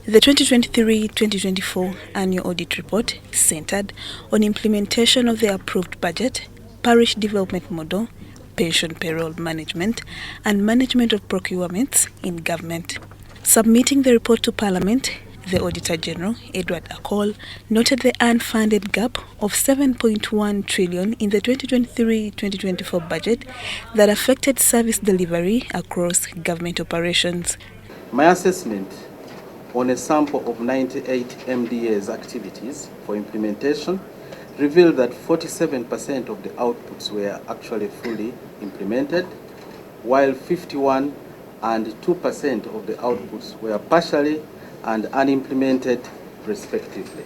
The 2023-2024 annual audit report centered on implementation of the approved budget, parish development model, pension payroll management, and management of procurements in government. Submitting the report to Parliament, the Auditor General Edward Akol noted the unfunded gap of 7.1 trillion in the 2023-2024 budget that affected service delivery across government operations. My assessment on a sample of 98 MDA's activities for implementation revealed that 47% of the outputs were actually fully implemented, while 51 and 2% of the outputs were partially and unimplemented, respectively.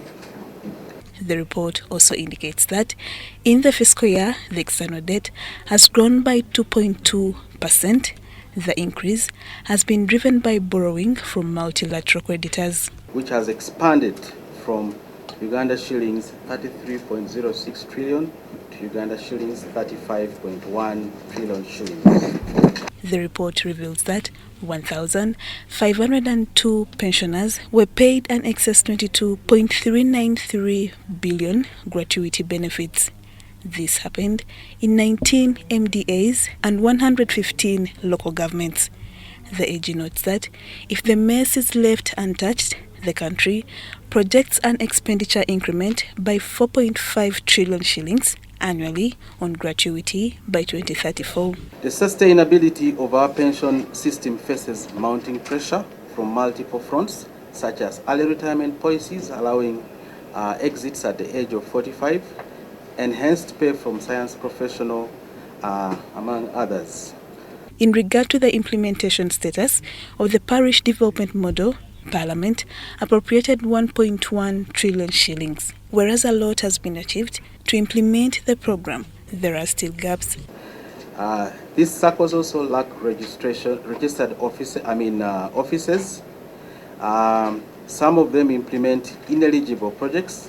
The report also indicates that in the fiscal year, the external debt has grown by 2.2%. The increase has been driven by borrowing from multilateral creditors, which has expanded from Uganda shillings 33.06 trillion to Uganda shillings 35.1 trillion shillings. The report reveals that 1,502 pensioners were paid an excess 22.393 billion gratuity benefits. This happened in 19 MDAs and 115 local governments. The AG notes that if the mess is left untouched, the country projects an expenditure increment by 4.5 trillion shillings annually on gratuity by 2034. The sustainability of our pension system faces mounting pressure from multiple fronts, such as early retirement policies allowing exits at the age of 45, enhanced pay from science professionals, among others. In regard to the implementation status of the parish development model, Parliament appropriated 1.1 trillion shillings. Whereas a lot has been achieved to implement the program, there are still gaps. These circles also lack registered offices. Some of them implement ineligible projects.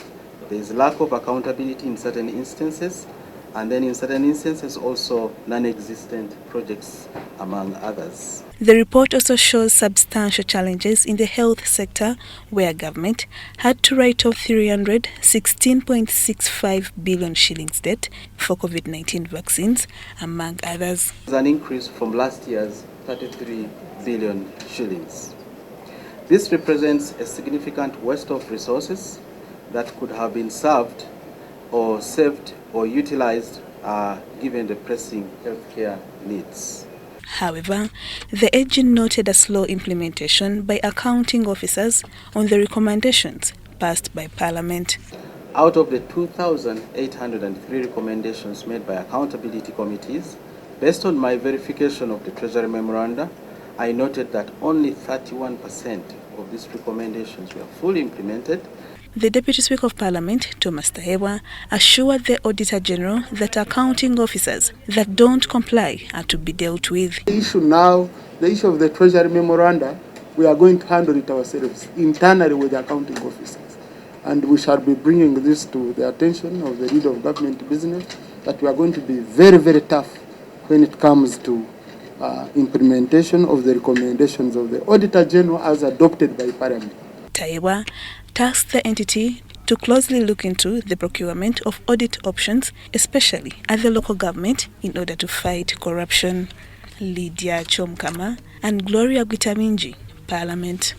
There is lack of accountability in certain instances, and then in certain instances also non-existent projects, among others. The report also shows substantial challenges in the health sector, where government had to write off 316.65 billion shillings debt for COVID-19 vaccines, among others. It's an increase from last year's 33 billion shillings. This represents a significant waste of resources that could have been saved or utilized given the pressing healthcare needs. However, the AG noted a slow implementation by accounting officers on the recommendations passed by Parliament. Out of the 2,803 recommendations made by accountability committees, based on my verification of the Treasury Memoranda, I noted that only 31% of these recommendations were fully implemented. The Deputy Speaker of Parliament, Thomas Tayebwa, assured the Auditor General that accounting officers that don't comply are to be dealt with. The issue now, the issue of the Treasury Memoranda, we are going to handle it ourselves internally with the accounting officers. And we shall be bringing this to the attention of the leader of government business, that we are going to be very, very tough when it comes to implementation of the recommendations of the Auditor General as adopted by Parliament. Tayebwa tasked the entity to closely look into the procurement of audit options, especially at the local government, in order to fight corruption. Lydia Chomkama and Gloria Gwitaminji, Parliament.